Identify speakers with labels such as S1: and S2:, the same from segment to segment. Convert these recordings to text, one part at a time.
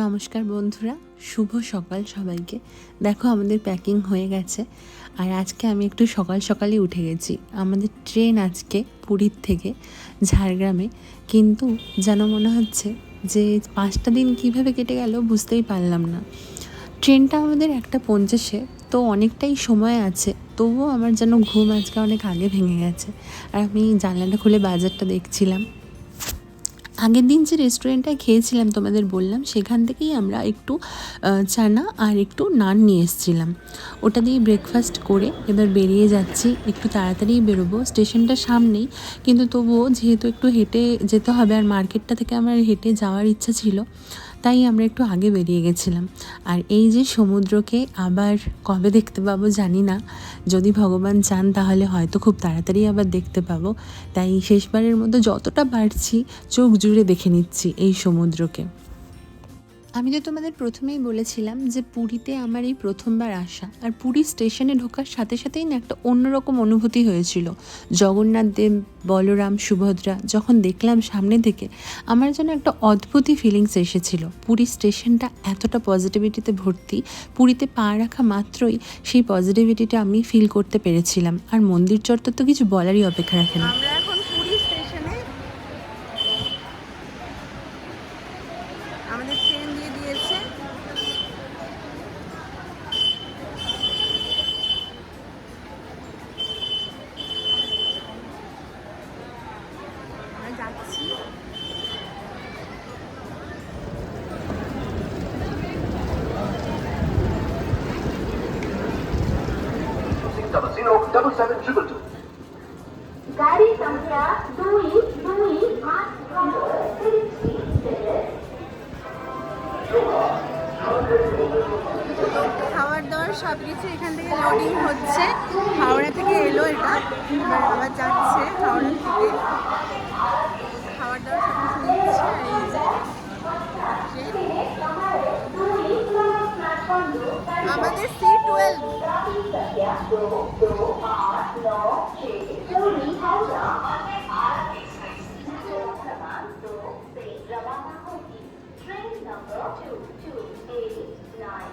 S1: নমস্কার বন্ধুরা, শুভ সকাল সবাইকে। দেখো আমাদের প্যাকিং হয়ে গেছে, আর আজকে আমি একটু সকাল সকালই উঠে গেছি। আমাদের ট্রেন আজকে পুরীর থেকে ঝাড়গ্রামে, কিন্তু যেন মনে হচ্ছে যে 5টা দিন কীভাবে কেটে গেল বুঝতেই পারলাম না। ট্রেনটা আমাদের 1:50, তো অনেকটাই সময় আছে, তবুও আমার যেন ঘুম আজকে অনেক আগে ভেঙে গেছে। আর আমি জানলাটা খুলে বাজারটা দেখছিলাম। আগের দিন যে রেস্টুরেন্টটায় খেয়েছিলাম তোমাদের বললাম, সেখান থেকেই আমরা একটু চানা আর একটু নান নিয়ে এসেছিলাম। ওটা দিয়ে ব্রেকফাস্ট করে এবার বেরিয়ে যাচ্ছি। একটু তাড়াতাড়ি বেরোবো, স্টেশনটা সামনেই, কিন্তু তবুও যেহেতু একটু হেঁটে যেতে হবে আর মার্কেটটা থেকে আমার হেঁটে যাওয়ার ইচ্ছা ছিল, তাই আমরা একটু আগে বেরিয়ে গেছিলাম। আর এই যে সমুদ্রকে আবার কবে দেখতে পাবো জানি না, যদি ভগবান চান তাহলে হয়তো খুব তাড়াতাড়ি আবার দেখতে পাবো। তাই শেষবারের মতো যতটা পারছি চোখ জুড়ে দেখে নিচ্ছি এই সমুদ্রকে। আমি তো তোমাদের প্রথমেই বলেছিলাম যে পুরীতে আমার এই প্রথমবার আসা, আর পুরী স্টেশনে ঢোকার সাথে সাথেই না একটা অন্যরকম অনুভূতি হয়েছিল। জগন্নাথ দেব, বলরাম, সুভদ্রা যখন দেখলাম সামনে থেকে, আমার যেন একটা অদ্ভুতই ফিলিংস এসেছিল। পুরী স্টেশনটা এতটা পজিটিভিটিতে ভর্তি, পুরীতে পা রাখা মাত্রই সেই পজিটিভিটিটা আমি ফিল করতে পেরেছিলাম। আর মন্দির চত্বর তো কিছু বলারই অপেক্ষা রাখে না।
S2: আমরা এখন পুরী স্টেশনে, আমাদের ট্রেন দিয়ে দিয়েছে। আমরা যাচ্ছি।
S3: गाड़ी संख्या 225
S2: খাবার দাবার সব কিছু এখান থেকে লোডিং হচ্ছে। হাওড়া থেকে এলো এটা, এবার আবার যাচ্ছে হাওড়া থেকে। খাবার দাবার সব কিছু নিচ্ছে। আর এই যে আমাদের C12।
S3: Train number 2289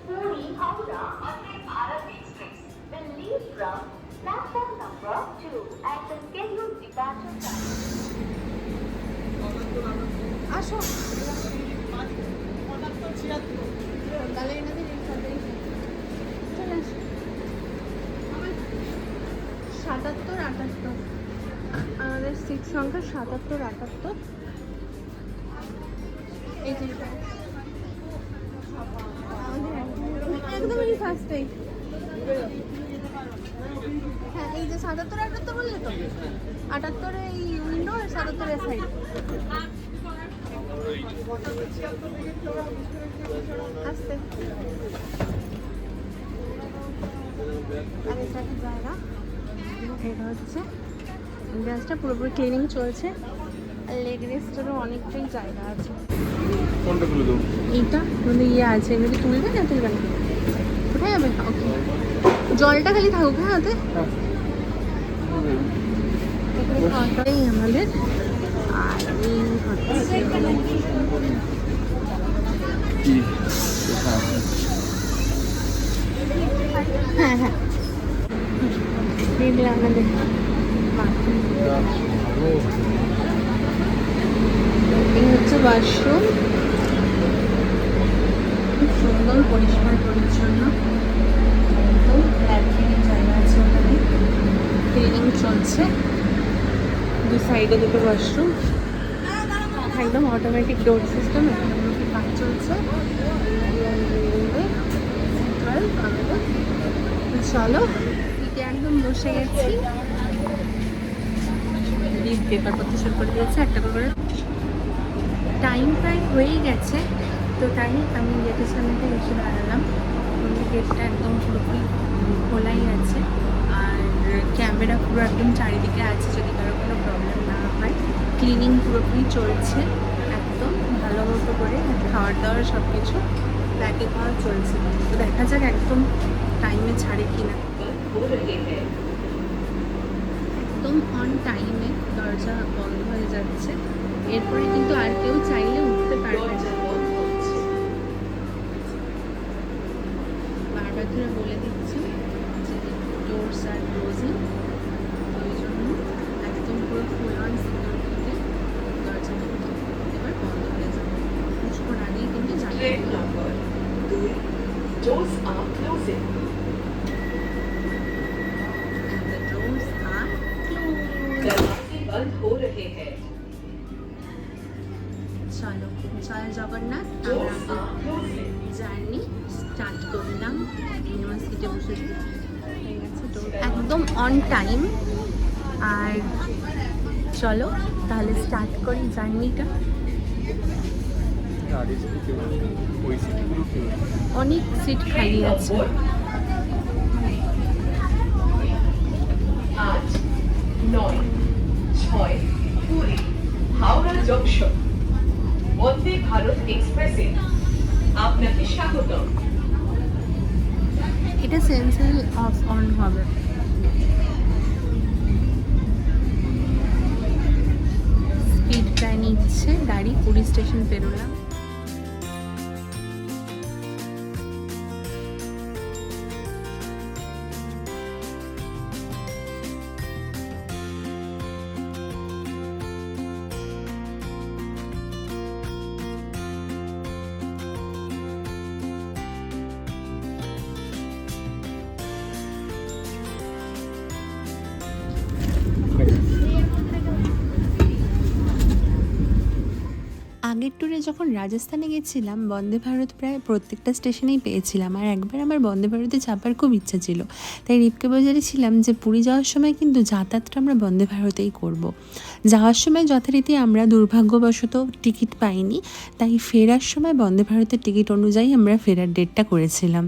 S3: Puri Howrah Vande Bharat Express will leave from platform number 2 at the scheduled departure time.
S2: আসো তাহলে এনাদের চলে আসো। 77-78 আমাদের সিট সংখ্যা 77-78। এই যে একদম এই ফার্স্টেই। হ্যাঁ, এই যে 77-78 বললে তো, 78 এই উইন্ডো আর 77 সাইড। আসতে আর এটা একটা জায়গা, এটা হচ্ছে গ্যাসটা পুরোপুরি ক্লিনিং চলছে। আর লেগ রেস্টেরও অনেকটাই জায়গা আছে।
S4: কোনটা খুলে দেবো?
S2: এইটা মানে আছে, এগুলো তুলবে না, তুলবে না, কোথায় যাবে? ওকে, জলটা খালি থাকুক। হ্যাঁ, হাতে এই আমাদের। আর এই হচ্ছে হ্যাঁ হ্যাঁ এগুলো আমাদের এই হচ্ছে ওয়াশরুম। খুব সুন্দর, পরিষ্কার পরিচ্ছন্ন, একদম ক্লিনিং জায়গা আছে ওখানে। ক্লিনিং চলছে, দু সাইডে দুটো ওয়াশরুম, একদম অটোমেটিক ডোর সিস্টেম। এখানে কাজ চলছে। চলো, সিটে একদম বসে গেছি। পেপার করতে শুরু করে দিয়েছে একটা করে। টাইম প্রায় হয়েই গেছে, তো তাই আমি গেটের সামনেটা এসে দাঁড়ালাম। গেটটা একদম পুরোপুরি খোলাই আছে, আর ক্যামেরা পুরো একদম চারিদিকে আছে, যদি কারো কোনো প্রবলেম না হয়। ক্লিনিং পুরোপুরি চলছে একদম ভালো মতো করে। খাওয়ার দাওয়ার সব কিছু প্যাকেট হওয়া চলছে, তো দেখা যাক একদম টাইমে ছাড়ে কিনা। একদম অন টাইমে দরজা বন্ধ হয়ে যাচ্ছে। এরপরে কিন্তু আর কেউ চাইলে উঠতে পারবে না। জয় জগন্নাথ। আমরা জার্নি স্টার্ট করলাম। আমার সিটে বসে হয়ে গেছে তো একদম অন টাইম। আর চলো তাহলে স্টার্ট করি জার্নিটা। অনেক সিট খালি আছে।
S5: আজ 9-6 পুরী হাওড়া জংশন বন্দে ভারত এক্সপ্রেসে আপনাকে স্বাগতম।
S2: এটা সেন্সর অফ অন হবে। স্পিড প্রায় নিচ্ছে গাড়ি। পুরী স্টেশন পেরোলাম।
S1: আগের ট্যুরে যখন রাজস্থানে গেছিলাম বন্দে ভারত প্রায় প্রত্যেকটা স্টেশনেই পেয়েছিলাম, আর একবার আমার বন্দে ভারতে চাপার খুব ইচ্ছা ছিল। তাই রিপকে বাজারে ছিলাম যে পুরী যাওয়ার সময় কিন্তু যাতায়াতটা আমরা বন্দে ভারতেই করব। যাওয়ার সময় যথারীতি আমরা দুর্ভাগ্যবশত টিকিট পাইনি, তাই ফেরার সময় বন্দে ভারতের টিকিট অনুযায়ী আমরা ফেরার ডেটটা করেছিলাম।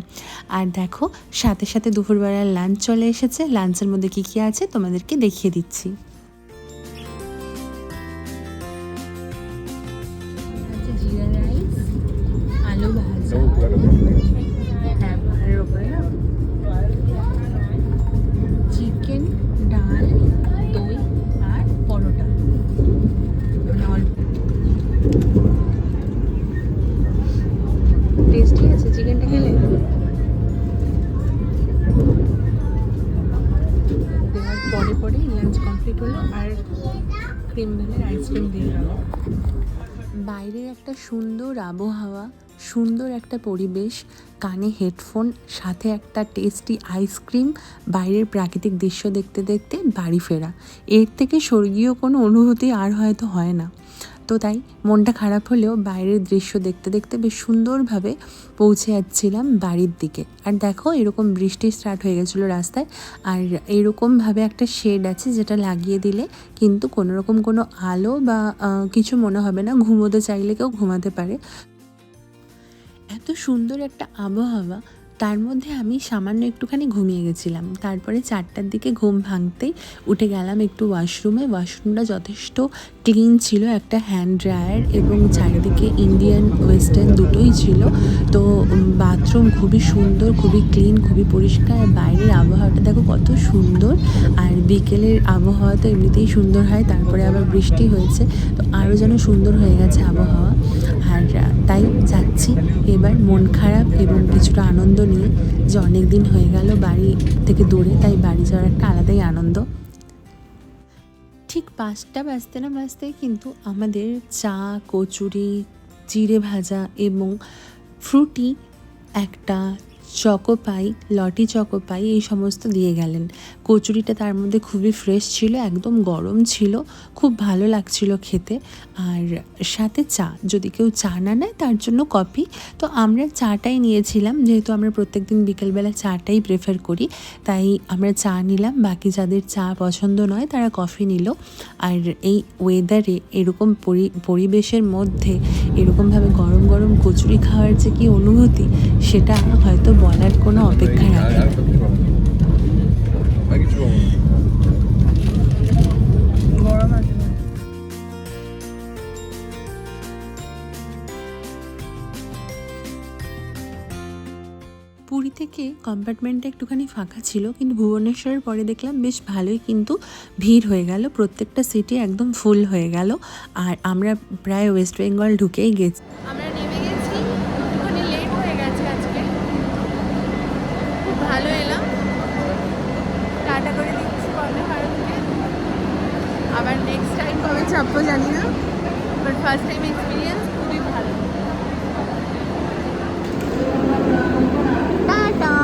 S1: আর দেখো সাথে সাথে দুপুরবেলার লাঞ্চ চলে এসেছে। লাঞ্চের মধ্যে কী কী আছে তোমাদেরকে দেখিয়ে দিচ্ছি।
S2: জিরা রাইস, আলু ভাজা, হ্যাঁ পাহাড়ের ওপরে না, চিকেন, ডাল, দই আর পরোটা। টেস্টি আছে চিকেনটা খেলে। দেওয়ার পরে পরে লাঞ্চ কমপ্লিট হলো আর ক্রিম ভ্যালির আইসক্রিম দিয়ে গেল।
S1: বাইরের একটা সুন্দর আবহাওয়া, সুন্দর একটা পরিবেশ, কানে হেডফোন, সাথে একটা টেস্টি আইসক্রিম, বাইরের প্রাকৃতিক দৃশ্য দেখতে দেখতে বাড়ি ফেরা, এর থেকে স্বর্গীয় কোনো অনুভূতি আর হয়তো হয় না। তো তাই মনটা খারাপ হলেও বাইরের দৃশ্য দেখতে দেখতে বেশ সুন্দরভাবে পৌঁছে যাচ্ছিলাম বাড়ির দিকে। আর দেখো এরকম বৃষ্টি স্টার্ট হয়ে গেছিলো রাস্তায়, আর এরকমভাবে একটা শেড আছে যেটা লাগিয়ে দিলে কিন্তু কোনো রকম কোনো আলো বা কিছু মনে হবে না, ঘুমোতে চাইলে কেউ ঘুমাতে পারে। এত সুন্দর একটা আবহাওয়া, তার মধ্যে আমি সামান্য একটুখানি ঘুমিয়ে গেছিলাম। তারপরে 4টার দিকে ঘুম ভাঙতেই উঠে গেলাম একটু ওয়াশরুমে। ওয়াশরুমটা যথেষ্ট ক্লিন ছিল, একটা হ্যান্ড ড্রায়ার এবং চারিদিকে ইন্ডিয়ান ওয়েস্টার্ন দুটোই ছিল। তো বাথরুম খুবই সুন্দর, খুবই ক্লিন, খুবই পরিষ্কার। বাইরের আবহাওয়াটা দেখো কত সুন্দর। আর বিকেলের আবহাওয়া তো এমনিতেই সুন্দর হয়, তারপরে আবার বৃষ্টি হয়েছে তো আরও যেন সুন্দর হয়ে গেছে আবহাওয়া। আর তাই যাচ্ছি এবার মন খারাপ এবং কিছুটা আনন্দ নিয়ে, যে অনেক দিন হয়ে গেল বাড়ি থেকে দূরে, তাই বাড়ি যাওয়ার একটা আলাদাই আনন্দ। ঠিক 5টা বাজতে না বাজতেই কিন্তু আমাদের চা, কচুরি, চিড়ে ভাজা এবং ফ্রুটি, একটা চকোপাই, লটি চকোপাই, এই সমস্ত দিয়ে গেলেন। কচুরিটা তার মধ্যে খুবই ফ্রেশ ছিল, একদম গরম ছিল, খুব ভালো লাগছিল খেতে। আর সাথে চা, যদি কেউ চা না নেয় তার জন্য কফি। তো আমরা চাটাই নিয়েছিলাম, যেহেতু আমরা প্রত্যেকদিন বিকেলবেলা চাটাই প্রেফার করি, তাই আমরা চা নিলাম। বাকি যাদের চা পছন্দ নয় তারা কফি নিল। আর এই ওয়েদারে এরকম পরিবেশের মধ্যে এরকমভাবে গরম গরম কচুরি খাওয়ার যে কী অনুভূতি, সেটা হয়তো বলার কোনো অপেক্ষা রাখে না।
S2: গরম আছে।
S1: পুরী থেকে কম্পার্টমেন্টটা একটুখানি ফাঁকা ছিল, কিন্তু ভুবনেশ্বরের পরে দেখলাম বেশ ভালোই কিন্তু ভিড় হয়ে গেল, প্রত্যেকটা সিটে একদম ফুল হয়ে গেল। আর আমরা প্রায় ওয়েস্ট বেঙ্গল ঢুকেই গেছি।
S2: আমরা নেমে গেছি, একটুখানি লেট হয়ে গেছে আজকে। খুব ভালো এলাম, টাটা করে দিচ্ছি বন্দে ভারতকে। আবার নেক্সট টাইম কবে চাপবো জানি না, বাট ফার্স্ট টাইম এক্সপিরিয়েন্স খুবই ভালো। টাটা।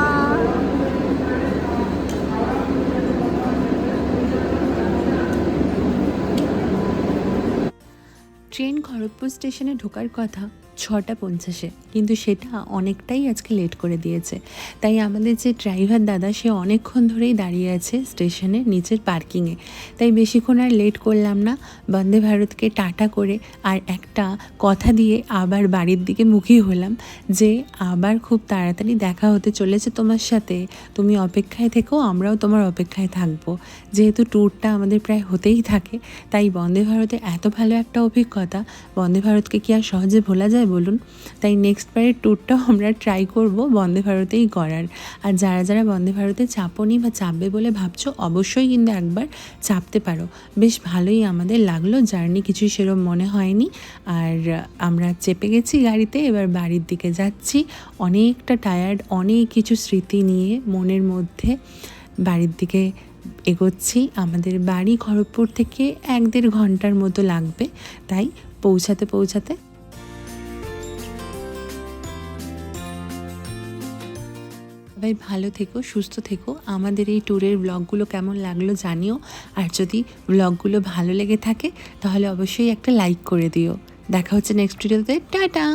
S1: ট্রেন খরচ খড়গপুর স্টেশনে ঢোকার কথা 6:50, কিন্তু সেটা অনেকটাই আজকে লেট করে দিয়েছে। তাই আমাদের যে ড্রাইভার দাদা সে অনেকক্ষণ ধরেই দাঁড়িয়ে আছে স্টেশনের নিচের পার্কিংয়ে। তাই বেশিক্ষণ আর লেট করলাম না, বন্দে ভারতকে টাটা করে আর একটা কথা দিয়ে আবার বাড়ির দিকে মুখী হলাম যে আবার খুব তাড়াতাড়ি দেখা হতে চলেছে তোমার সাথে, তুমি অপেক্ষায় থেকো, আমরাও তোমার অপেক্ষায় থাকবো। যেহেতু ট্যুরটা আমাদের প্রায় হতেই থাকে, তাই বন্দে ভারতে এত ভালো একটা অভিজ্ঞতা, বন্দে ভারতকে কি আর সহজে ভোলা যায় বলুন? তাই নেক্সট বারের ট্যুরটাও আমরা ট্রাই করব বন্দে ভারতেই করার। আর যারা যারা বন্দে ভারতে চাপনি বা চাপবে বলে ভাবছো, অবশ্যই কিন্তু একবার চাপতে পারো। বেশ ভালোই আমাদের লাগলো, জার্নি কিছু সেরকম মনে হয়নি। আর আমরা চেপে গেছি গাড়িতে, এবার বাড়ির দিকে যাচ্ছি। অনেকটা টায়ার্ড, অনেক কিছু স্মৃতি নিয়ে মনের মধ্যে বাড়ির দিকে এগোচ্ছি। আমাদের বাড়ি খড়গপুর থেকে 1-1.5 ঘন্টার মতো লাগবে, তাই পৌঁছাতে সবাই ভালো থেকো, সুস্থ থেকো। আমাদের এই ট্যুরের ব্লগগুলো কেমন লাগলো জানিও। আর যদি ব্লগগুলো ভালো লেগে থাকে তাহলে অবশ্যই একটা লাইক করে দিও। দেখা হচ্ছে নেক্সট ভিডিওতে। টাটা।